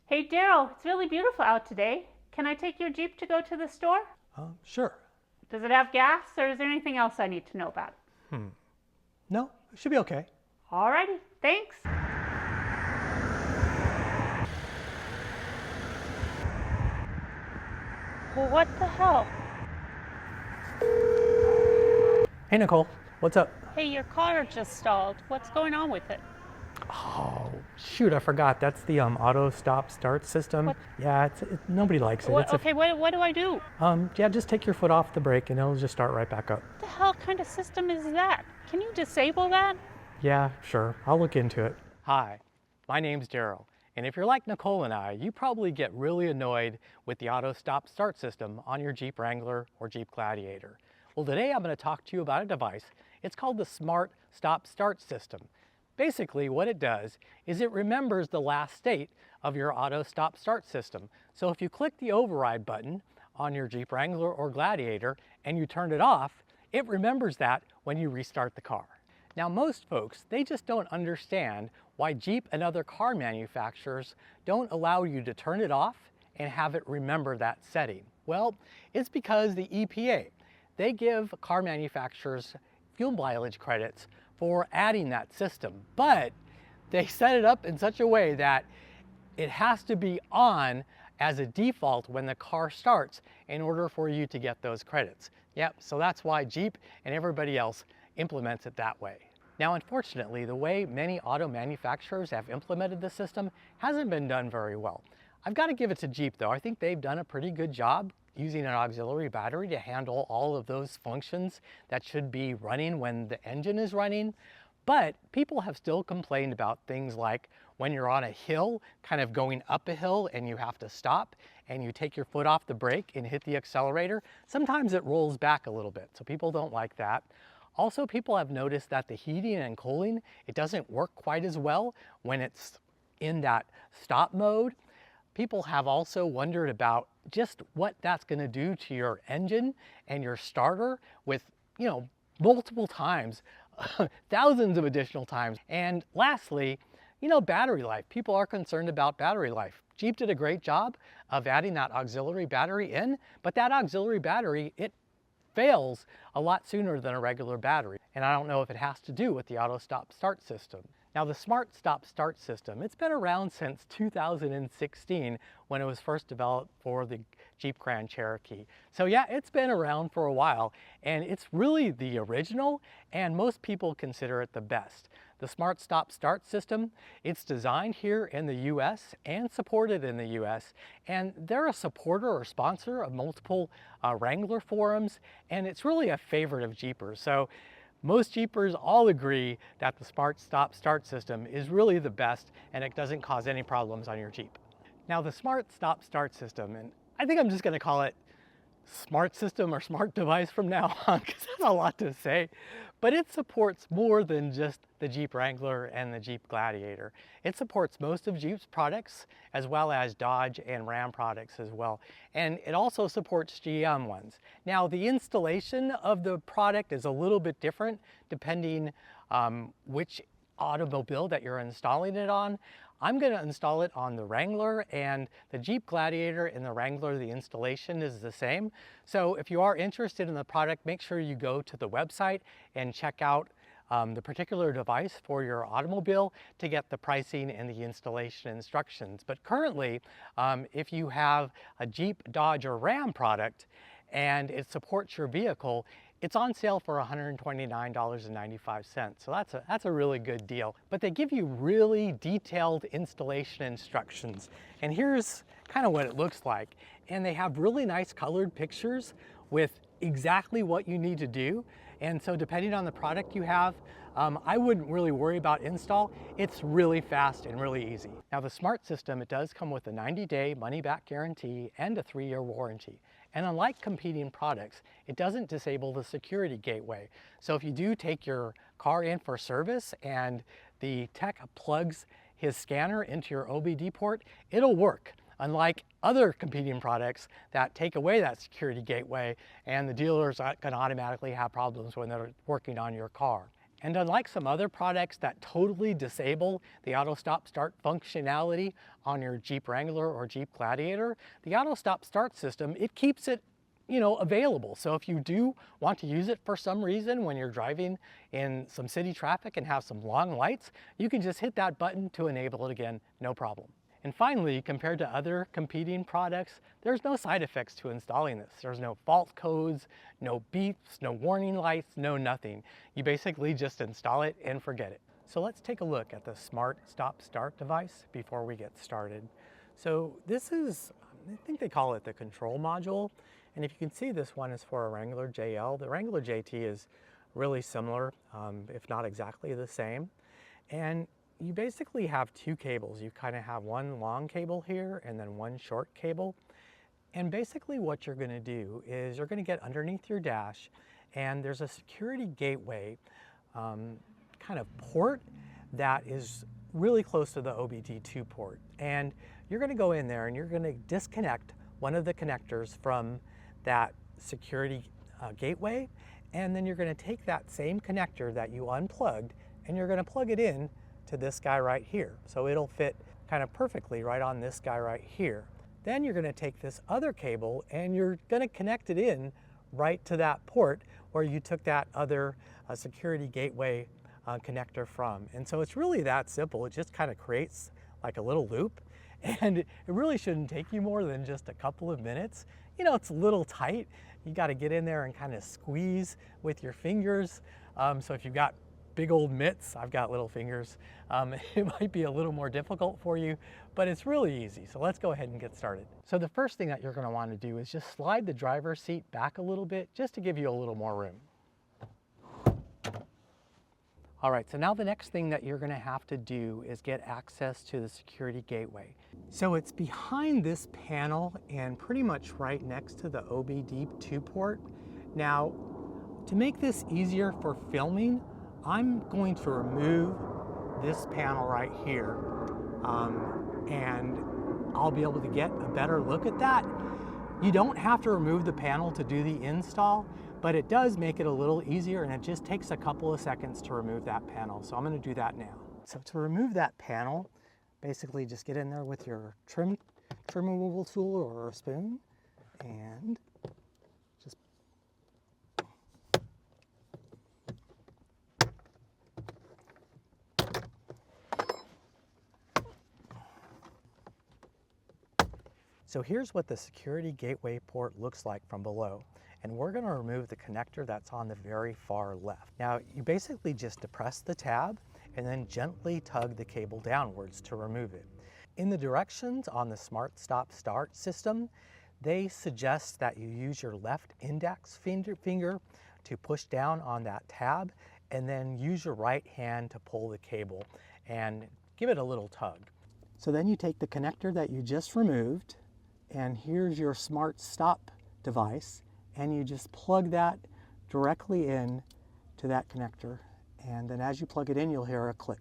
Hey Daryl, it's really beautiful out today. Can I take your Jeep to go to the store? Sure. Does it have gas or is there anything else I need to know about? No, it should be okay. Alrighty, thanks. Well, what the hell? Hey, Nicole, what's up? Hey, your car just stalled. What's going on with it? Oh, shoot, I forgot. That's the auto stop start system. What? Yeah, nobody likes it. Okay, what do I do? Yeah, just take your foot off the brake and it'll just start right back up. What the hell kind of system is that? Can you disable that? Yeah, sure. I'll look into it. Hi, my name's Daryl. And if you're like Nicole and I, you probably get really annoyed with the auto stop start system on your Jeep Wrangler or Jeep Gladiator. Well, today I'm going to talk to you about a device. It's called the Smart Stop Start System. Basically, what it does is it remembers the last state of your auto stop start system. So if you click the override button on your Jeep Wrangler or Gladiator and you turn it off, it remembers that when you restart the car. Now, most folks, they just don't understand why Jeep and other car manufacturers don't allow you to turn it off and have it remember that setting. Well, it's because the EPA, they give car manufacturers fuel mileage credits for adding that system, but they set it up in such a way that it has to be on as a default when the car starts in order for you to get those credits. Yep, so that's why Jeep and everybody else implements it that way. Now, unfortunately, the way many auto manufacturers have implemented the system hasn't been done very well. I've got to give it to Jeep though. I think they've done a pretty good job using an auxiliary battery to handle all of those functions that should be running when the engine is running. But people have still complained about things like when you're on a hill, kind of going up a hill and you have to stop and you take your foot off the brake and hit the accelerator, sometimes it rolls back a little bit. So people don't like that. Also, people have noticed that the heating and cooling, it doesn't work quite as well when it's in that stop mode. People have also wondered about just what that's going to do to your engine and your starter with, multiple times, thousands of additional times. And lastly, battery life. People are concerned about battery life. Jeep did a great job of adding that auxiliary battery in, but that auxiliary battery, it fails a lot sooner than a regular battery. And I don't know if it has to do with the auto stop start system. Now, the Smart Stop Start system, it's been around since 2016 when it was first developed for the Jeep Grand Cherokee. So yeah, it's been around for a while and it's really the original and most people consider it the best. The Smart Stop Start system, it's designed here in the US and supported in the US, and they're a supporter or sponsor of multiple Wrangler forums, and it's really a favorite of Jeepers. So most Jeepers all agree that the Smart Stop Start system is really the best and it doesn't cause any problems on your Jeep. Now, the Smart Stop Start system, and I think I'm just going to call it Smart System or Smart Device from now on because that's a lot to say, but it supports more than just the Jeep Wrangler and the Jeep Gladiator. It supports most of Jeep's products as well as Dodge and Ram products as well. And it also supports GM ones. Now, the installation of the product is a little bit different depending which automobile that you're installing it on. I'm going to install it on the Wrangler, and the Jeep Gladiator and the Wrangler, the installation is the same. So if you are interested in the product, make sure you go to the website and check out the particular device for your automobile to get the pricing and the installation instructions. But currently, if you have a Jeep, Dodge, or Ram product and it supports your vehicle, it's on sale for $129.95. So that's a really good deal. But they give you really detailed installation instructions. And here's kind of what it looks like. And they have really nice colored pictures with exactly what you need to do. And so depending on the product you have, I wouldn't really worry about install. It's really fast and really easy. Now, the Smart system, it does come with a 90-day money-back guarantee and a 3-year warranty. And unlike competing products, it doesn't disable the security gateway. So if you do take your car in for service and the tech plugs his scanner into your OBD port, it'll work. Unlike other competing products that take away that security gateway and the dealers can automatically have problems when they're working on your car. And unlike some other products that totally disable the auto stop start functionality on your Jeep Wrangler or Jeep Gladiator, the auto stop start system, it keeps it available. So if you do want to use it for some reason when you're driving in some city traffic and have some long lights, you can just hit that button to enable it again, no problem. And finally, compared to other competing products, there's no side effects to installing this. There's no fault codes, no beeps, no warning lights, no nothing. You basically just install it and forget it. So let's take a look at the Smart Stop Start device before we get started. So this is, I think they call it the control module. And if you can see, this one is for a Wrangler JL. The Wrangler JT is really similar, if not exactly the same. And you basically have two cables. You kind of have one long cable here and then one short cable. And basically what you're going to do is you're going to get underneath your dash, and there's a security gateway kind of port that is really close to the OBD2 port. And you're going to go in there and you're going to disconnect one of the connectors from that security gateway, and then you're going to take that same connector that you unplugged and you're going to plug it in to this guy right here. So it'll fit kind of perfectly right on this guy right here. Then you're going to take this other cable and you're going to connect it in right to that port where you took that other security gateway connector from. And so it's really that simple. It just kind of creates like a little loop, and it really shouldn't take you more than just a couple of minutes. It's a little tight. You got to get in there and kind of squeeze with your fingers. So if you've got big old mitts, I've got little fingers, it might be a little more difficult for you, but it's really easy. So let's go ahead and get started. So the first thing that you're going to want to do is just slide the driver's seat back a little bit just to give you a little more room. All right, so now the next thing that you're going to have to do is get access to the security gateway. So it's behind this panel and pretty much right next to the OBD2 port. Now, to make this easier for filming, I'm going to remove this panel right here, and I'll be able to get a better look at that. You don't have to remove the panel to do the install, but it does make it a little easier, and it just takes a couple of seconds to remove that panel. So I'm going to do that now. So to remove that panel, basically just get in there with your trim removal tool or a spoon and just So here's what the security gateway port looks like from below. And we're going to remove the connector that's on the very far left. Now, you basically just depress the tab and then gently tug the cable downwards to remove it. In the directions on the Smart Stop Start system, they suggest that you use your left index finger to push down on that tab, and then use your right hand to pull the cable and give it a little tug. So then you take the connector that you just removed, and here's your Smart Stop device, and you just plug that directly in to that connector. And then as you plug it in, you'll hear a click.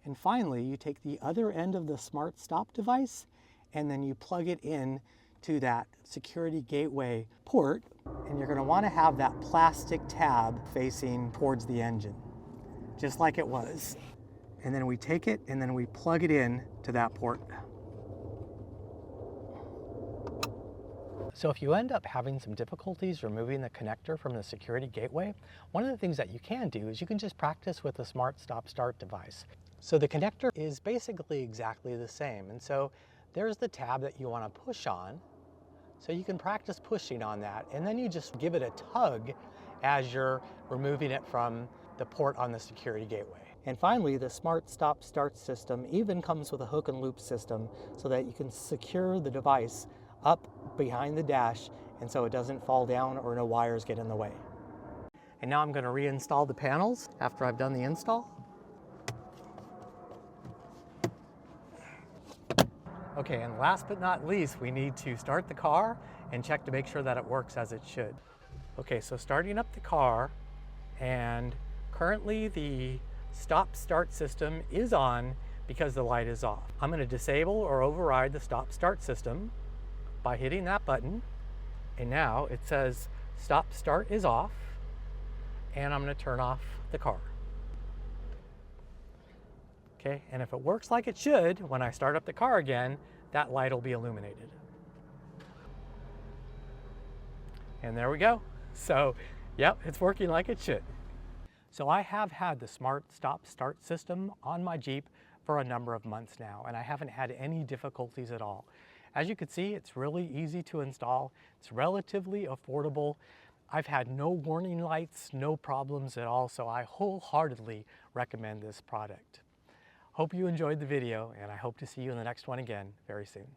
And finally, you take the other end of the Smart Stop device, and then you plug it in to that security gateway port, and you're going to want to have that plastic tab facing towards the engine, just like it was. And then we take it and then we plug it in to that port. So if you end up having some difficulties removing the connector from the security gateway, one of the things that you can do is you can just practice with the Smart Stop Start device. So the connector is basically exactly the same. And so there's the tab that you want to push on. So you can practice pushing on that, and then you just give it a tug as you're removing it from the port on the security gateway. And finally, the Smart Stop Start system even comes with a hook and loop system so that you can secure the device up behind the dash, and so it doesn't fall down or no wires get in the way. And now I'm going to reinstall the panels after I've done the install. Okay, and last but not least, we need to start the car and check to make sure that it works as it should. Okay, so starting up the car, and currently the stop start system is on because the light is off. I'm going to disable or override the stop start system by hitting that button, and now it says stop start is off, and I'm going to turn off the car. Okay, and if it works like it should, when I start up the car again, that light will be illuminated. And there we go. So, yep, it's working like it should. So I have had the Smart Stop Start system on my Jeep for a number of months now, and I haven't had any difficulties at all. As you can see, it's really easy to install. It's relatively affordable. I've had no warning lights, no problems at all, so I wholeheartedly recommend this product. Hope you enjoyed the video, and I hope to see you in the next one again very soon.